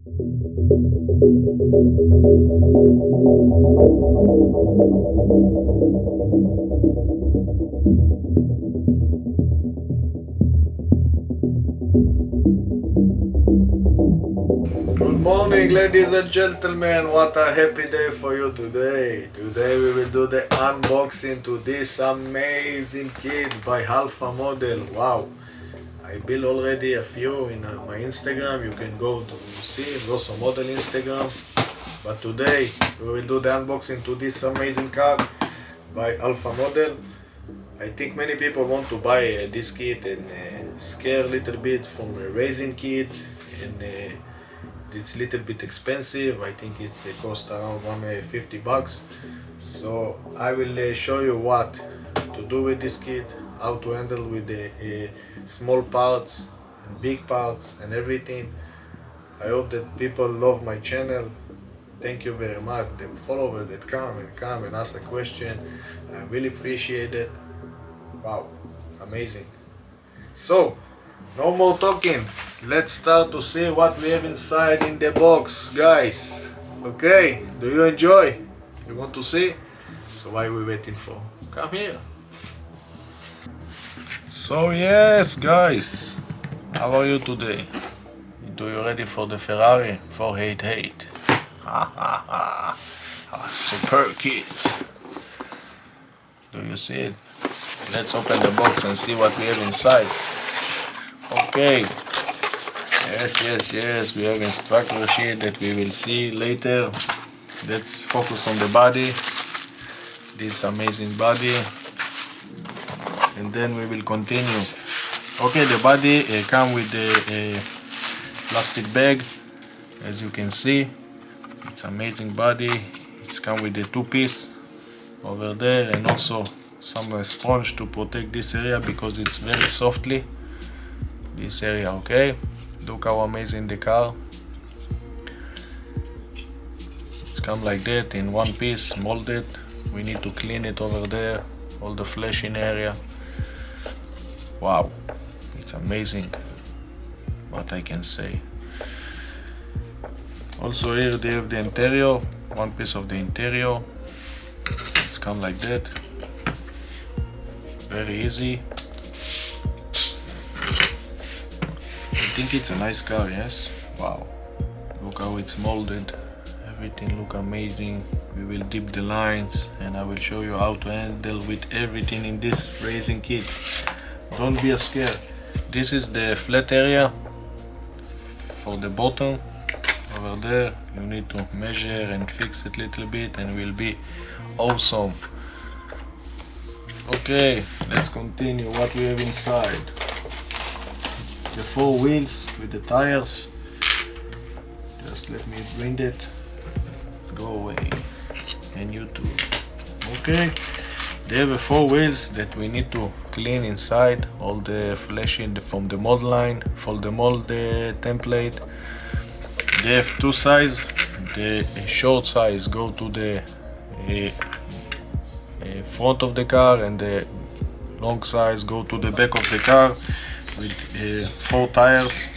Good morning, ladies and gentlemen. What a happy day for you today. Today we will do the unboxing to this amazing kit by Alpha Model. Wow, I built already a few in my Instagram. You can go to see RUSOMODEL Instagram. But today we will do the unboxing to this amazing car by Alpha Model. I think many people want to buy this kit and scare a little bit from a racing kit, and it's a little bit expensive. I think it's cost around 150 bucks. So I will show you what to do with this kit, how to handle with the small parts and big parts and everything. I hope that people love my channel. Thank you very much. The followers that come and ask a question, I really appreciate it. Wow, amazing. So, no more talking. Let's start to see what we have inside in the box, guys. Okay, do you enjoy? You want to see? So what are we waiting for? Come here. So yes, guys, how are you today? Do you ready for the Ferrari 488? Ha ha ha! A super kit. Do you see it? Let's open the box and see what we have inside. Okay. Yes, we have instruction sheet that we will see later. Let's focus on the body, this amazing body, and then we will continue. Okay, the body comes with a plastic bag, as you can see. It's amazing body. It's come with a two-piece over there, and also some sponge to protect this area because it's very softly, this area. Okay, look how amazing the car. It's come like that in one piece, molded. We need to clean it over there, all the flashing area. Wow, it's amazing, what I can say. Also here they have the interior, one piece of the interior. It's come like that, very easy. I think it's a nice car, yes? Wow, look how it's molded, everything look amazing. We will dip the lines and I will show you how to handle with everything in this racing kit. Don't be scared. This is the flat area for the bottom. Over there you need to measure and fix it a little bit and it will be awesome. Okay, let's continue what we have inside. The four wheels with the tires. Just let me bring it. Go away. And you too. Okay, they have four wheels that we need to clean inside. All the flashing from the mold line, for the mold template. They have two sizes. The short size go to the front of the car, and the long size go to the back of the car with four tires.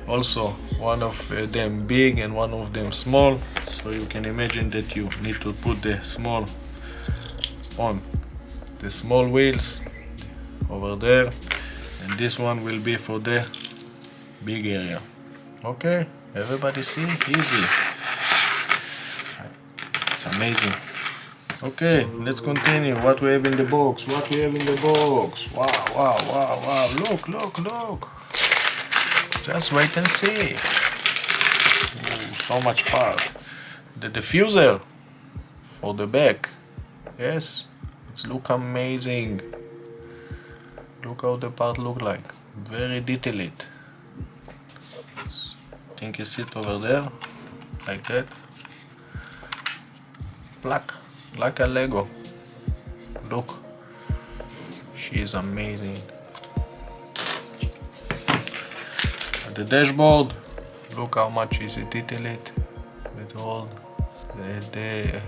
Also, one of them big and one of them small, so you can imagine that you need to put the small on the small wheels over there, and this one will be for the big area. Okay, everybody see? Easy. It's amazing. Okay, let's continue. What we have in the box? What we have in the box? Wow. Look. Just wait and see. Ooh, so much part. The diffuser for the back. Yes, it's look amazing. Look how the part look like. Very detailed. I think you sit over there like that. Black, like a Lego. Look, she is amazing. At the dashboard, look how much is it detailed with all the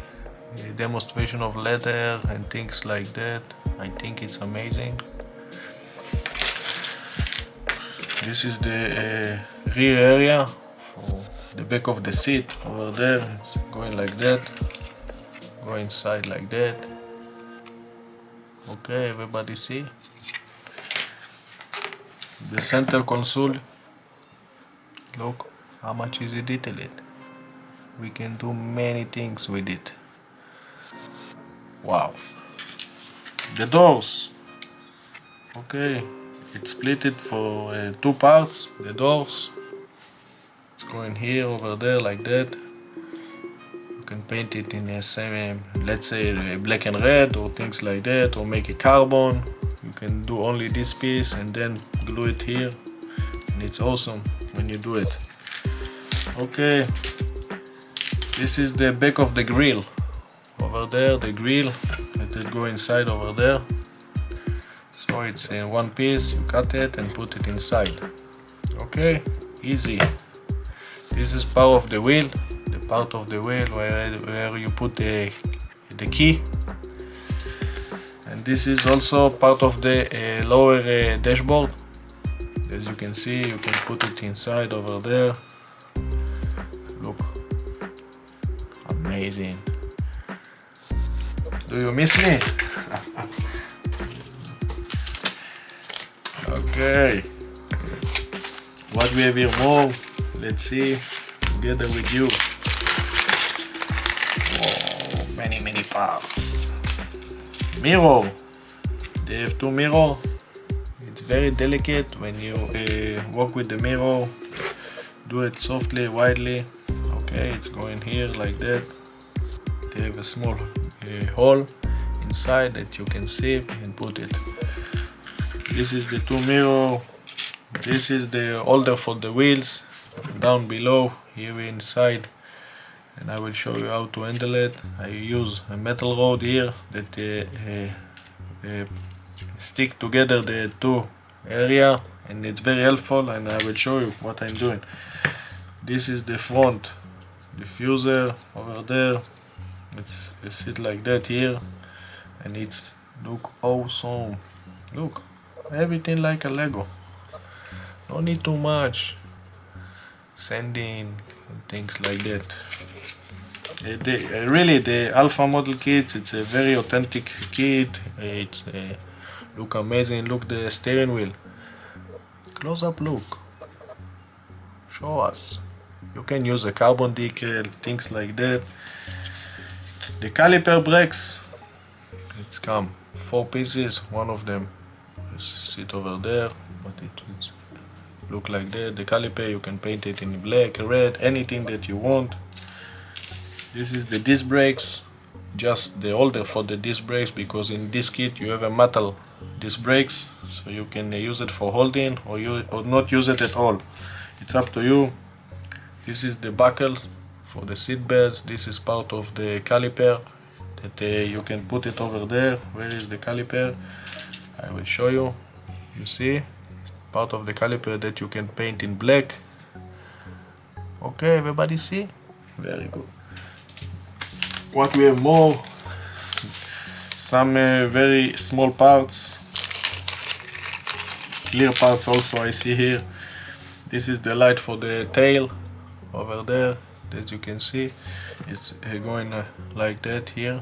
demonstration of leather and things like that. I think it's amazing. This is the rear area for the back of the seat. Over there, it's going like that, go inside like that. Okay, everybody see? The center console, look how much is it detailed. We can do many things with it. Wow. The doors, okay, it's split it for two parts. The doors, it's going here, over there, like that. You can paint it in the same, let's say black and red or things like that, or make a carbon. You can do only this piece and then glue it here, and it's awesome when you do it. Okay, this is the back of the grill. Over there, the grill, it will go inside over there. So it's in one piece, you cut it and put it inside. Okay, easy. This is part of the wheel, the part of the wheel where you put the key. And this is also part of the lower dashboard. As you can see, you can put it inside over there. Look, amazing. Do you miss me? Okay, what we have here more, let's see together with you. Oh, many parts. Mirror, they have two mirrors. It's very delicate when you work with the mirror. Do it softly, widely. Okay, it's going here like that. They have a small hole inside that you can see and put it. This is the two mirror. This is the holder for the wheels. Down below, here inside, and I will show you how to handle it. I use a metal rod here that stick together the two area, and it's very helpful, and I will show you what I'm doing. This is the front diffuser over there. It's sit like that here, and it's look awesome. Look, everything like a Lego. No need too much sanding and things like that. Really, the Alpha model kits, it's a very authentic kit. It's look amazing. Look the steering wheel. Close up look. Show us. You can use a carbon decal, things like that. The caliper brakes, it's come 4 pieces. One of them is sit over there, but it's look like that. The caliper, you can paint it in black, red, anything that you want. This is the disc brakes, just the holder for the disc brakes, because in this kit you have a metal disc brakes, so you can use it for holding or not use it at all. It's up to you. This is the buckles for the seat belts. This is part of the caliper that you can put it over there. Where is the caliper? I will show you. You see, part of the caliper that you can paint in black. Okay, everybody see? Very good. What we have more? Some very small parts, clear parts also I see here. This is the light for the tail over there, as you can see. It's going like that here.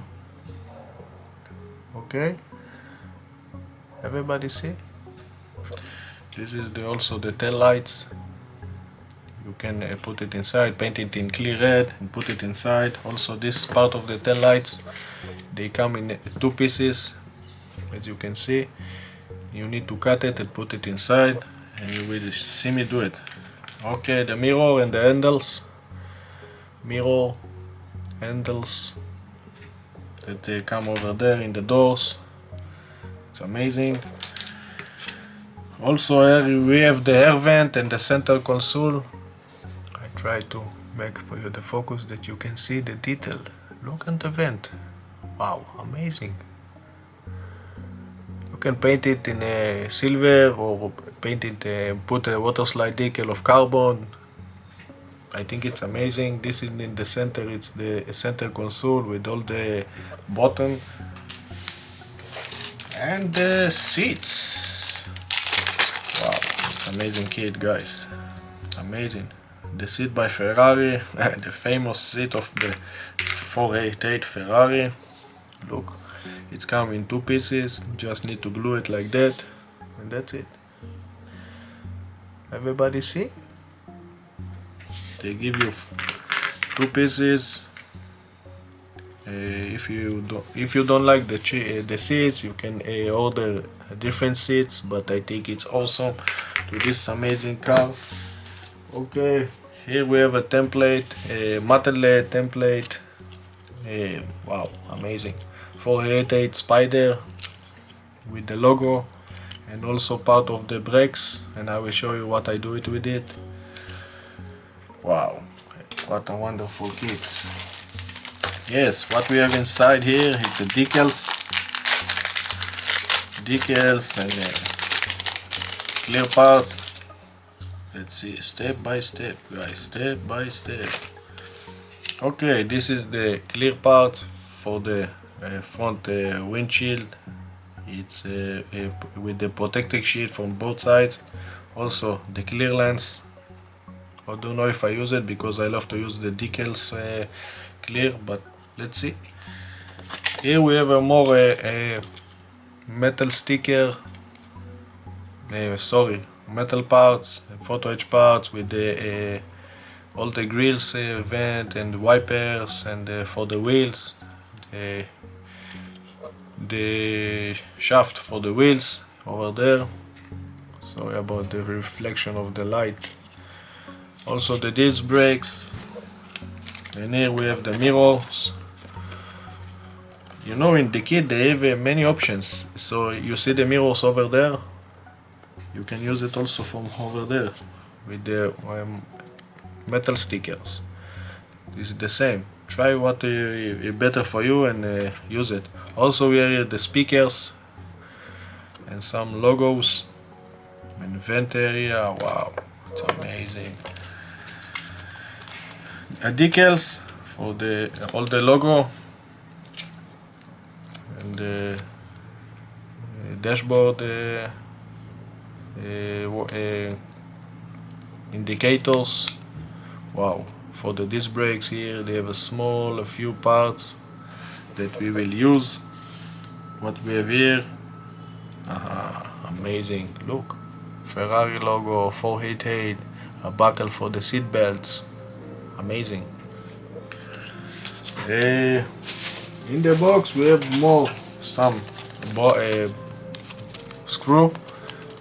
Okay, everybody see? This is also the tail lights. You can put it inside, paint it in clear red and put it inside. Also this part of the tail lights, they come in 2 pieces, as you can see. You need to cut it and put it inside, and you will see me do it. Okay, the mirror and the handles. Mirror, handles that they come over there in the doors. It's amazing. Also here we have the air vent and the center console. I try to make for you the focus that you can see the detail. Look at the vent. Wow, amazing. You can paint it in a silver or paint it, put a water slide decal of carbon. I think it's amazing. This is in the center, it's the center console with all the button and the seats. Wow. Amazing kit, guys. Amazing. The seat by Ferrari, the famous seat of the 488 Ferrari. Look, it's come in 2 pieces. Just need to glue it like that, and that's it. Everybody see? They give you 2 pieces. If you don't like the seats, you can order different seats, but I think it's awesome to this amazing car. Okay, here we have a template, a metal template. Wow, amazing. 488 Spider with the logo, and also part of the brakes, and I will show you what I do it with it. Wow, what a wonderful kit. Yes, what we have inside here, it's a decals and clear parts. Let's see, step by step, guys, step by step. Okay, this is the clear parts for the front windshield. It's with the protective sheet from both sides. Also the clear lens. I don't know if I use it because I love to use the decals clear, but let's see. Here we have a more metal sticker, metal parts, photo etch parts with the all the grills, vent and wipers, and for the wheels, the shaft for the wheels over there. Sorry about the reflection of the light. Also the disc brakes, and here we have the mirrors. You know, in the kit they have many options, so you see the mirrors over there, you can use it also from over there with the metal stickers. This is the same. Try what is better for you and use it. Also we have the speakers and some logos and vent area. Wow, it's amazing. Decals for all the logo, and the dashboard indicators. Wow, for the disc brakes here they have a few parts that we will use. What we have here, amazing. Look, Ferrari logo, 488, a buckle for the seat belts. Amazing. In the box we have some screw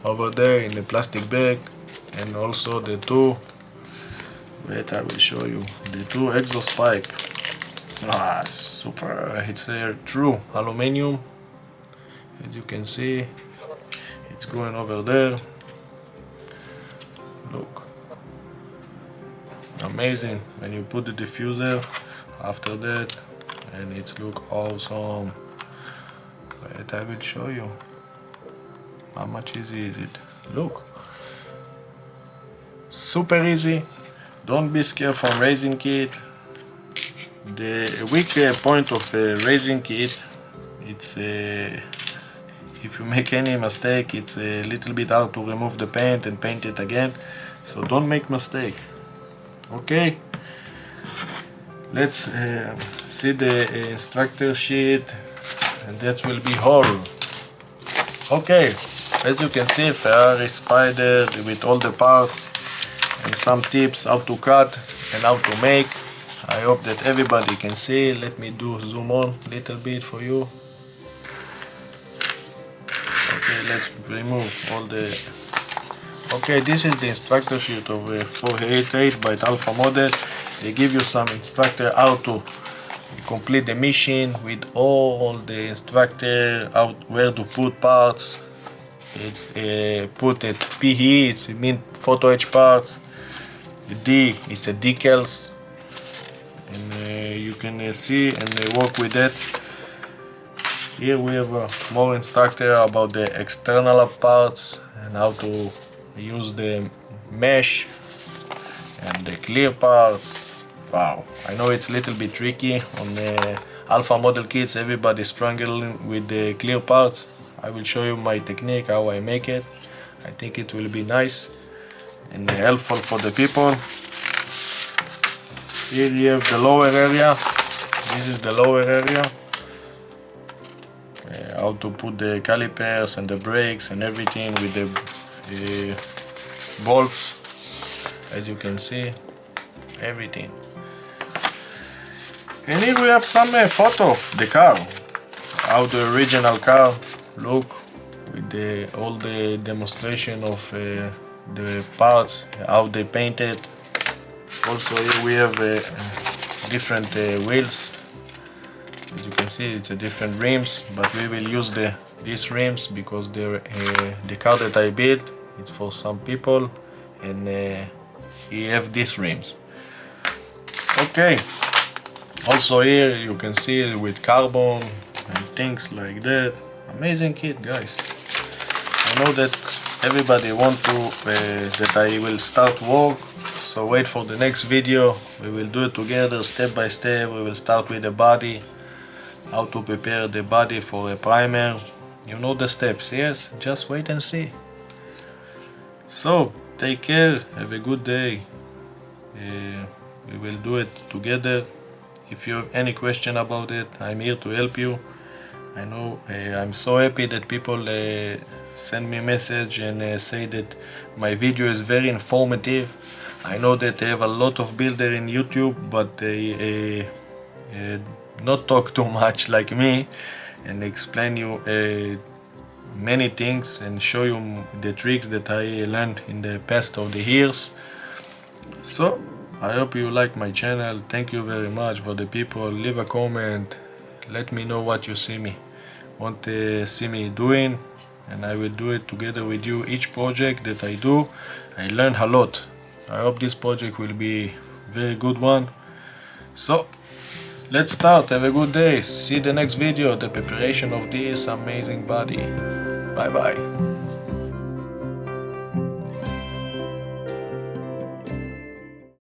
over there in the plastic bag, and also the two, wait, I will show you, the two exhaust pipe. Super. It's a true aluminum, as you can see. It's going over there. Look, amazing when you put the diffuser after that, and it's look awesome. Wait, I will show you how much easy is it. Look, super easy. Don't be scared from racing kit. The weak point of a racing kit, it's if you make any mistake, it's a little bit hard to remove the paint and paint it again, so don't make mistake. Okay, let's see the instructor sheet, and that will be all. Okay, as you can see, Ferrari Spider with all the parts and some tips how to cut and how to make. I hope that everybody can see. Let me zoom on a little bit for you. Okay, let's remove all the... Okay, this is the instructor sheet of a 488 by Alpha Model. They give you some instructor how to complete the mission with all the instructor, where to put parts. It's put at PE, it's mean photo etch parts. D, it's a decals, and you can see and work with that. Here we have more instructor about the external parts and how to use the mesh and the clear parts. Wow, I know it's a little bit tricky on the Alpha Model kits. Everybody struggling with the clear parts. I will show you my technique, how I make it. I think it will be nice and helpful for the people. Here you have the lower area. This is the lower area. How to put the calipers and the brakes and everything with the bolts. As you can see, everything. And here we have some photo of the car, how the original car look, with all the demonstration of the parts, how they painted. Also here we have different wheels. As you can see, it's a different rims, but we will use these rims because they're the car that I built. It's for some people, and we have these rims. Okay. Also here you can see it with carbon and things like that. Amazing kit, guys. I know that everybody want to that I will start work, so wait for the next video. We will do it together step by step. We will start with the body, how to prepare the body for a primer. You know the steps, yes? Just wait and see. So take care, have a good day. We will do it together. If you have any question about it, I'm here to help you. I know I'm so happy that people send me a message and say that my video is very informative. I know that they have a lot of builders in YouTube, but they not talk too much like me and explain you many things and show you the tricks that I learned in the past of the years. So I hope you like my channel. Thank you very much for the people. Leave a comment. Let me know what you want to see me doing, and I will do it together with you. Each project that I do, I learn a lot. I hope this project will be a very good one. So let's start. Have a good day. See the next video, the preparation of this amazing body. Bye bye.